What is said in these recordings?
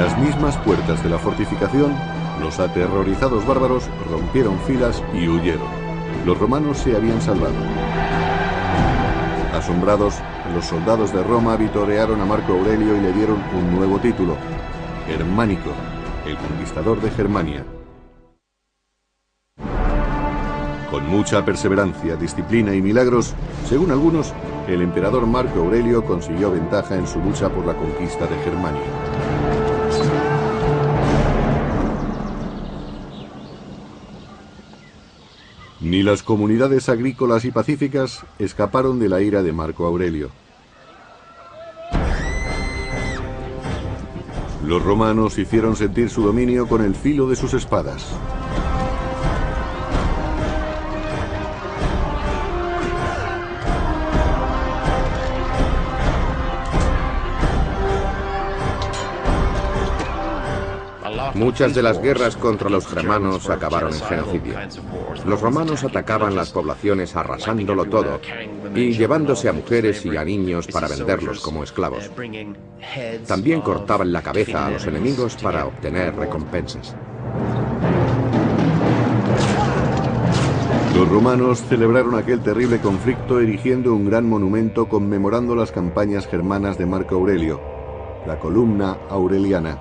las mismas puertas de la fortificación, los aterrorizados bárbaros rompieron filas y huyeron. Los romanos se habían salvado. Asombrados, los soldados de Roma vitorearon a Marco Aurelio y le dieron un nuevo título: Germánico, el conquistador de Germania. Con mucha perseverancia, disciplina y milagros, según algunos, el emperador Marco Aurelio consiguió ventaja en su lucha por la conquista de Germania. Ni las comunidades agrícolas y pacíficas escaparon de la ira de Marco Aurelio. Los romanos hicieron sentir su dominio con el filo de sus espadas. Muchas de las guerras contra los germanos acabaron en genocidio. Los romanos atacaban las poblaciones arrasándolo todo y llevándose a mujeres y a niños para venderlos como esclavos. También cortaban la cabeza a los enemigos para obtener recompensas. Los romanos celebraron aquel terrible conflicto erigiendo un gran monumento conmemorando las campañas germanas de Marco Aurelio, la Columna Aureliana.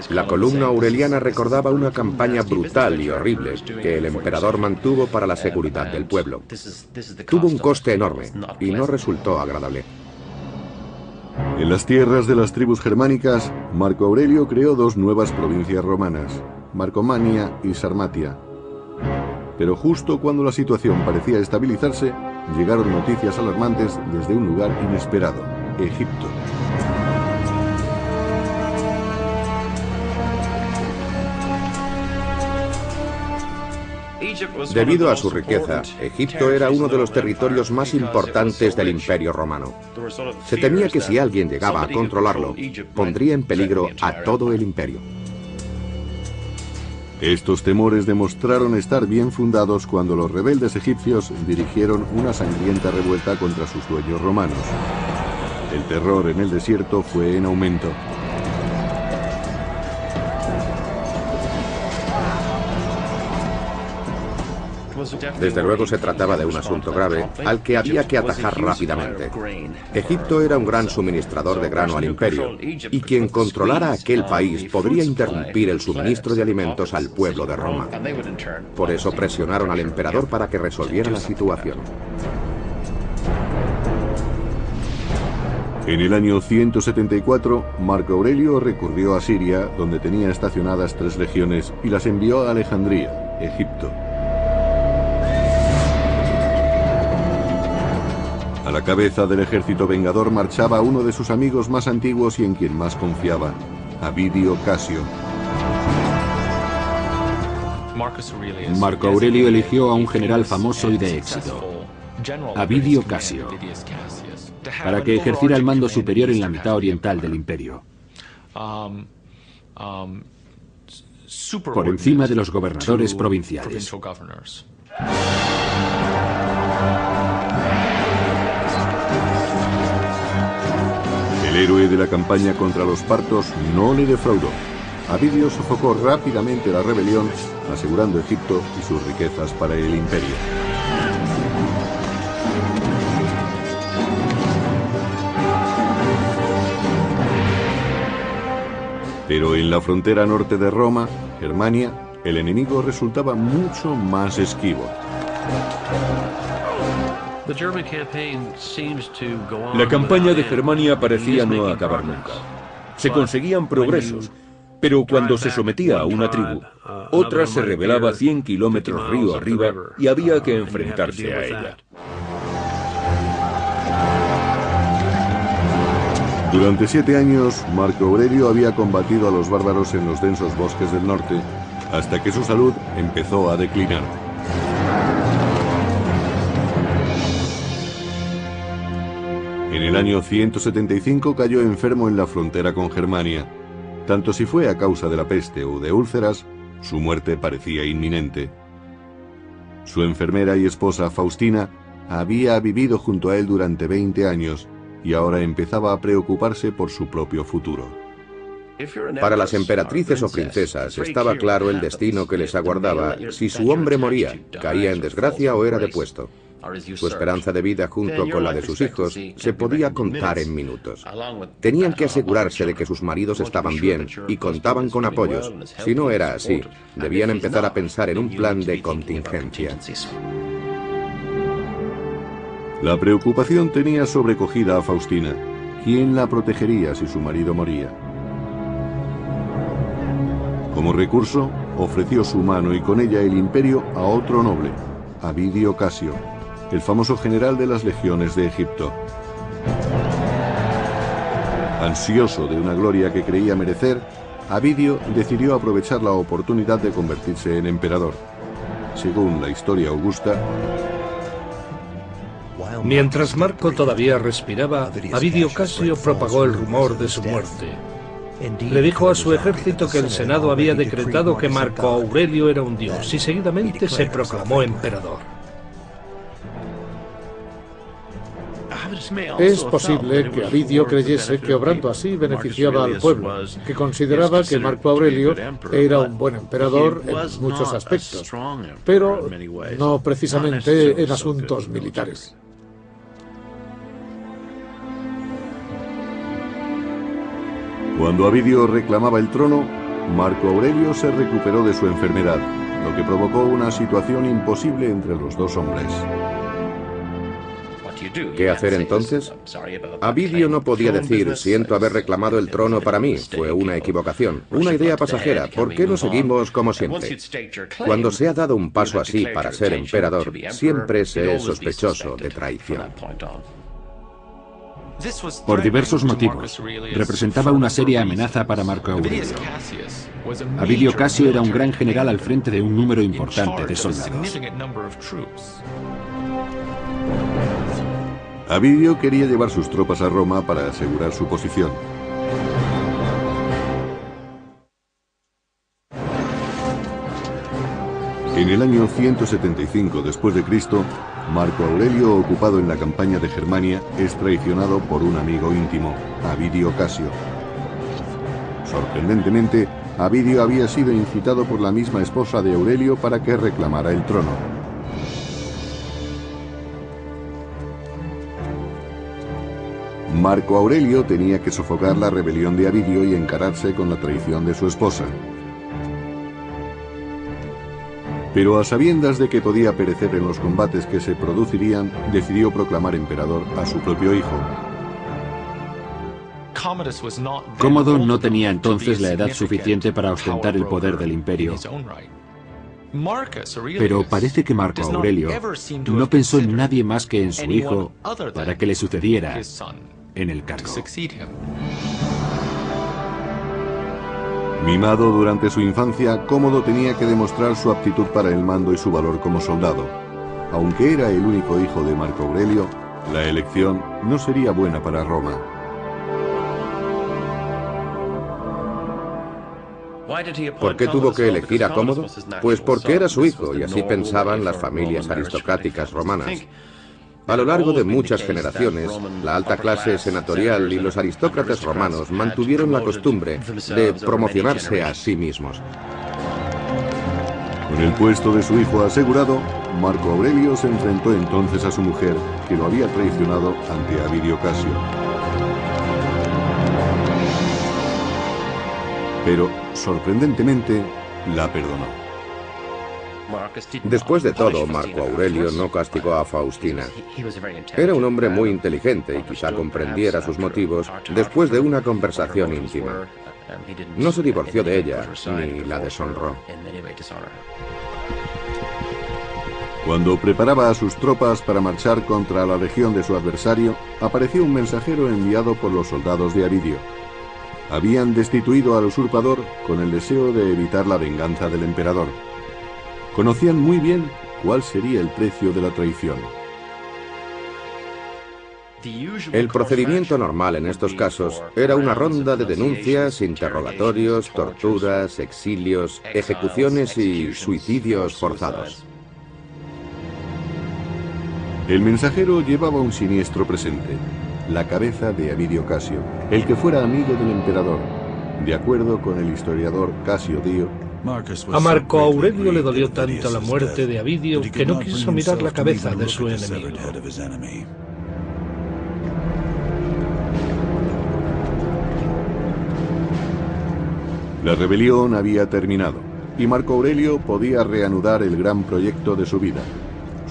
La columna aureliana recordaba una campaña brutal y horrible que el emperador mantuvo para la seguridad del pueblo. Tuvo un coste enorme y no resultó agradable. En las tierras de las tribus germánicas, Marco Aurelio creó dos nuevas provincias romanas, Marcomania y Sarmatia. Pero justo cuando la situación parecía estabilizarse, llegaron noticias alarmantes desde un lugar inesperado, Egipto. Debido a su riqueza, Egipto era uno de los territorios más importantes del Imperio Romano. Se temía que si alguien llegaba a controlarlo, pondría en peligro a todo el imperio. Estos temores demostraron estar bien fundados cuando los rebeldes egipcios dirigieron una sangrienta revuelta contra sus dueños romanos. El terror en el desierto fue en aumento. Desde luego se trataba de un asunto grave al que había que atajar rápidamente. Egipto era un gran suministrador de grano al imperio, y quien controlara aquel país podría interrumpir el suministro de alimentos al pueblo de Roma. Por eso presionaron al emperador para que resolviera la situación. En el año 174, Marco Aurelio recurrió a Siria, donde tenía estacionadas 3 legiones, y las envió a Alejandría, Egipto. A la cabeza del ejército vengador marchaba uno de sus amigos más antiguos y en quien más confiaba, Avidio Casio. Marco Aurelio eligió a un general famoso y de éxito, Avidio Casio, para que ejerciera el mando superior en la mitad oriental del imperio, por encima de los gobernadores provinciales. El héroe de la campaña contra los partos no le defraudó. Avidio sofocó rápidamente la rebelión, asegurando Egipto y sus riquezas para el imperio. Pero en la frontera norte de Roma, Germania, el enemigo resultaba mucho más esquivo. La campaña de Germania parecía no acabar nunca. Se conseguían progresos, pero cuando se sometía a una tribu, otra se rebelaba 100 kilómetros río arriba y había que enfrentarse a ella. Durante 7 años, Marco Aurelio había combatido a los bárbaros en los densos bosques del norte, hasta que su salud empezó a declinar. En el año 175 cayó enfermo en la frontera con Germania. Tanto si fue a causa de la peste o de úlceras, su muerte parecía inminente. Su enfermera y esposa, Faustina, había vivido junto a él durante 20 años, y ahora empezaba a preocuparse por su propio futuro. Para las emperatrices o princesas estaba claro el destino que les aguardaba si su hombre moría, caía en desgracia o era depuesto. Su esperanza de vida junto con la de sus hijos se podía contar en minutos. Tenían que asegurarse de que sus maridos estaban bien y contaban con apoyos. Si no era así, debían empezar a pensar en un plan de contingencia. La preocupación tenía sobrecogida a Faustina. ¿Quién la protegería si su marido moría? Como recurso, ofreció su mano y con ella el imperio a otro noble, Avidio Casio, el famoso general de las legiones de Egipto. Ansioso de una gloria que creía merecer, Avidio decidió aprovechar la oportunidad de convertirse en emperador. Según la historia augusta, mientras Marco todavía respiraba, Avidio Casio propagó el rumor de su muerte. Le dijo a su ejército que el Senado había decretado que Marco Aurelio era un dios y seguidamente se proclamó emperador. Es posible que Avidio creyese que obrando así beneficiaba al pueblo, que consideraba que Marco Aurelio era un buen emperador en muchos aspectos, pero no precisamente en asuntos militares. Cuando Avidio reclamaba el trono, Marco Aurelio se recuperó de su enfermedad, lo que provocó una situación imposible entre los dos hombres. ¿Qué hacer entonces? Avidio no podía decir, siento haber reclamado el trono para mí, fue una equivocación, una idea pasajera, ¿por qué no seguimos como siempre? Cuando se ha dado un paso así para ser emperador, siempre se es sospechoso de traición. Por diversos motivos, representaba una seria amenaza para Marco Aurelio. Avidio Casio era un gran general al frente de un número importante de soldados. Avidio quería llevar sus tropas a Roma para asegurar su posición. En el año 175 después de Cristo, Marco Aurelio, ocupado en la campaña de Germania, es traicionado por un amigo íntimo, Avidio Casio. Sorprendentemente, Avidio había sido incitado por la misma esposa de Aurelio para que reclamara el trono. Marco Aurelio tenía que sofocar la rebelión de Avidio y encararse con la traición de su esposa. Pero a sabiendas de que podía perecer en los combates que se producirían, decidió proclamar emperador a su propio hijo. Cómodo no tenía entonces la edad suficiente para ostentar el poder del imperio. Pero parece que Marco Aurelio no pensó en nadie más que en su hijo para que le sucediera en el cargo. Mimado durante su infancia, Cómodo tenía que demostrar su aptitud para el mando y su valor como soldado. Aunque era el único hijo de Marco Aurelio, la elección no sería buena para Roma. ¿Por qué tuvo que elegir a Cómodo? Pues porque era su hijo y así pensaban las familias aristocráticas romanas. A lo largo de muchas generaciones, la alta clase senatorial y los aristócratas romanos mantuvieron la costumbre de promocionarse a sí mismos. Con el puesto de su hijo asegurado, Marco Aurelio se enfrentó entonces a su mujer, que lo había traicionado ante Avidio Casio. Pero, sorprendentemente, la perdonó. Después de todo, Marco Aurelio no castigó a Faustina. Era un hombre muy inteligente y quizá comprendiera sus motivos después de una conversación íntima. No se divorció de ella, ni la deshonró. Cuando preparaba a sus tropas para marchar contra la legión de su adversario, apareció un mensajero enviado por los soldados de Avidio. Habían destituido al usurpador con el deseo de evitar la venganza del emperador. Conocían muy bien cuál sería el precio de la traición. El procedimiento normal en estos casos era una ronda de denuncias, interrogatorios, torturas, exilios, ejecuciones y suicidios forzados. El mensajero llevaba un siniestro presente. la cabeza de Avidio Casio, el que fuera amigo del emperador. De acuerdo con el historiador Casio Dio, a Marco Aurelio le dolió tanto la muerte de Avidio que no quiso mirar la cabeza de su enemigo. La rebelión había terminado y Marco Aurelio podía reanudar el gran proyecto de su vida: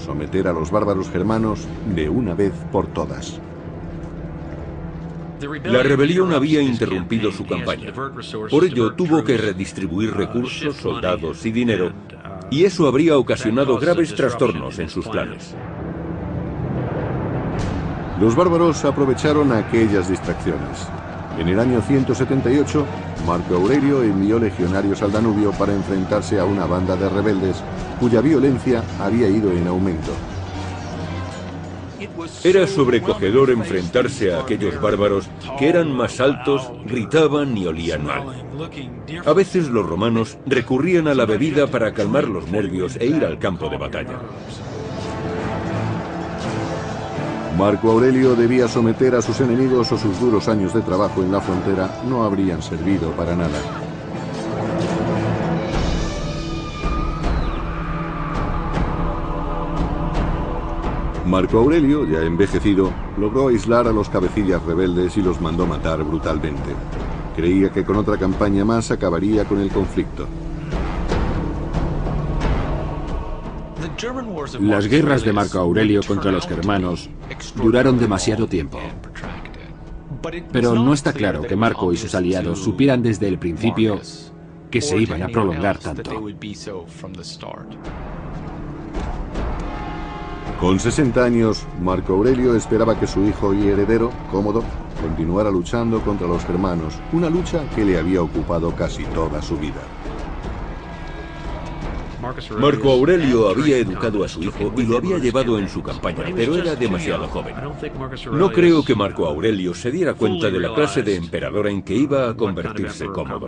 someter a los bárbaros germanos de una vez por todas. La rebelión había interrumpido su campaña. Por ello tuvo que redistribuir recursos, soldados y dinero, y eso habría ocasionado graves trastornos en sus planes. Los bárbaros aprovecharon aquellas distracciones. En el año 178, Marco Aurelio envió legionarios al Danubio para enfrentarse a una banda de rebeldes cuya violencia había ido en aumento. Era sobrecogedor enfrentarse a aquellos bárbaros que eran más altos, gritaban y olían mal. A veces los romanos recurrían a la bebida para calmar los nervios e ir al campo de batalla. Marco Aurelio debía someter a sus enemigos o sus duros años de trabajo en la frontera no habrían servido para nada. Marco Aurelio, ya envejecido, logró aislar a los cabecillas rebeldes y los mandó matar brutalmente. Creía que con otra campaña más acabaría con el conflicto. Las guerras de Marco Aurelio contra los germanos duraron demasiado tiempo. Pero no está claro que Marco y sus aliados supieran desde el principio que se iban a prolongar tanto. Con 60 años, Marco Aurelio esperaba que su hijo y heredero, Cómodo, continuara luchando contra los germanos, una lucha que le había ocupado casi toda su vida. Marco Aurelio había educado a su hijo y lo había llevado en su campaña, pero era demasiado joven. No creo que Marco Aurelio se diera cuenta de la clase de emperador en que iba a convertirse Cómodo.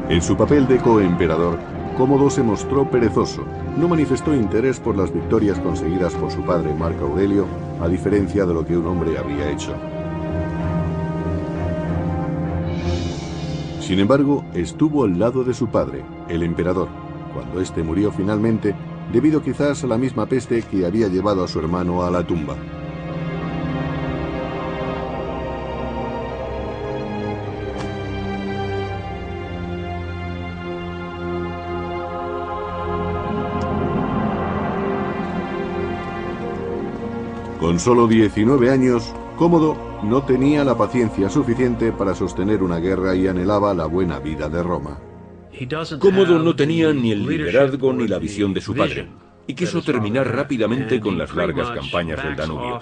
En su papel de coemperador, Cómodo se mostró perezoso. No manifestó interés por las victorias conseguidas por su padre Marco Aurelio, a diferencia de lo que un hombre habría hecho. Sin embargo, estuvo al lado de su padre, el emperador, cuando éste murió finalmente, debido quizás a la misma peste que había llevado a su hermano a la tumba. Con solo 19 años, Cómodo no tenía la paciencia suficiente para sostener una guerra y anhelaba la buena vida de Roma. Cómodo no tenía ni el liderazgo ni la visión de su padre, y quiso terminar rápidamente con las largas campañas del Danubio.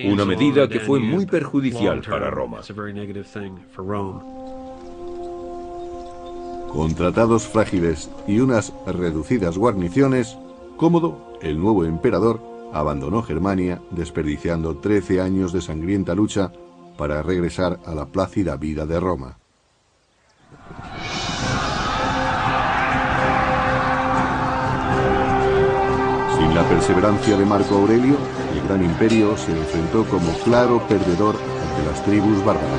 Una medida que fue muy perjudicial para Roma. Con tratados frágiles y unas reducidas guarniciones, Cómodo, el nuevo emperador, abandonó Germania, desperdiciando 13 años de sangrienta lucha para regresar a la plácida vida de Roma. Sin la perseverancia de Marco Aurelio, el gran imperio se enfrentó como claro perdedor ante las tribus bárbaras.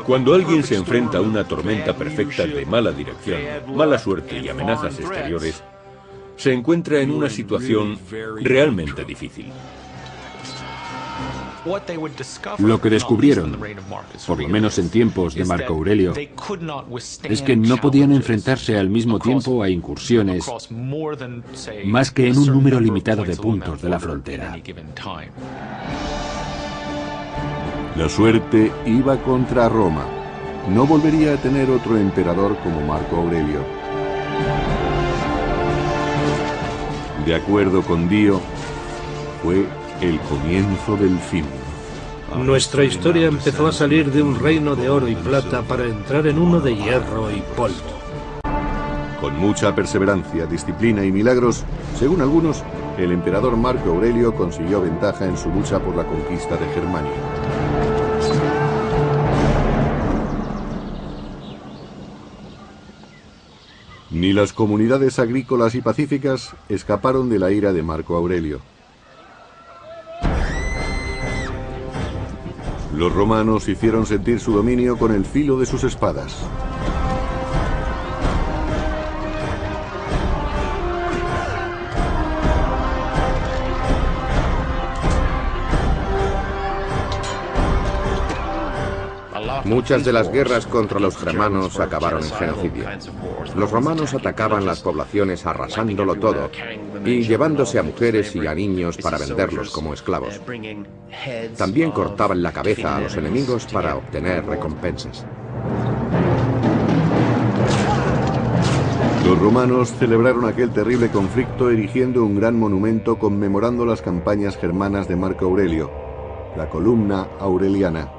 Cuando alguien se enfrenta a una tormenta perfecta de mala dirección, mala suerte y amenazas exteriores, se encuentra en una situación realmente difícil. Lo que descubrieron, por lo menos en tiempos de Marco Aurelio, es que no podían enfrentarse al mismo tiempo a incursiones más que en un número limitado de puntos de la frontera. La suerte iba contra Roma. No volvería a tener otro emperador como Marco Aurelio. De acuerdo con Dio, fue el comienzo del fin. Nuestra historia empezó a salir de un reino de oro y plata para entrar en uno de hierro y polvo. Con mucha perseverancia, disciplina y milagros, según algunos, el emperador Marco Aurelio consiguió ventaja en su lucha por la conquista de Germania. Ni las comunidades agrícolas y pacíficas escaparon de la ira de Marco Aurelio. Los romanos hicieron sentir su dominio con el filo de sus espadas. Muchas de las guerras contra los germanos acabaron en genocidio. Los romanos atacaban las poblaciones arrasándolo todo y llevándose a mujeres y a niños para venderlos como esclavos. También cortaban la cabeza a los enemigos para obtener recompensas. Los romanos celebraron aquel terrible conflicto erigiendo un gran monumento conmemorando las campañas germanas de Marco Aurelio, la Columna Aureliana.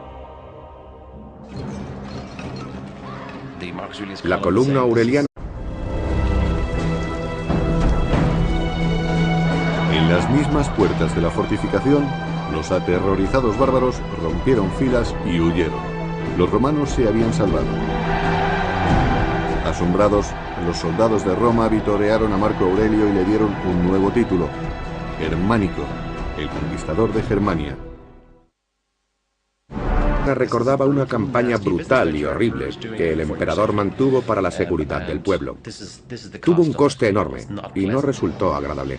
La Columna Aureliana. En las mismas puertas de la fortificación, los aterrorizados bárbaros rompieron filas y huyeron. Los romanos se habían salvado. Asombrados, los soldados de Roma vitorearon a Marco Aurelio y le dieron un nuevo título: Germánico, el conquistador de Germania. Recordaba una campaña brutal y horrible que el emperador mantuvo para la seguridad del pueblo. Tuvo un coste enorme y no resultó agradable.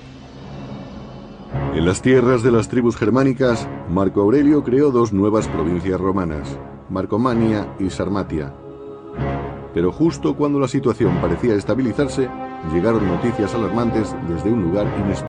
En las tierras de las tribus germánicas, Marco Aurelio creó dos nuevas provincias romanas, Marcomania y Sarmatia. Pero justo cuando la situación parecía estabilizarse, llegaron noticias alarmantes desde un lugar inesperado.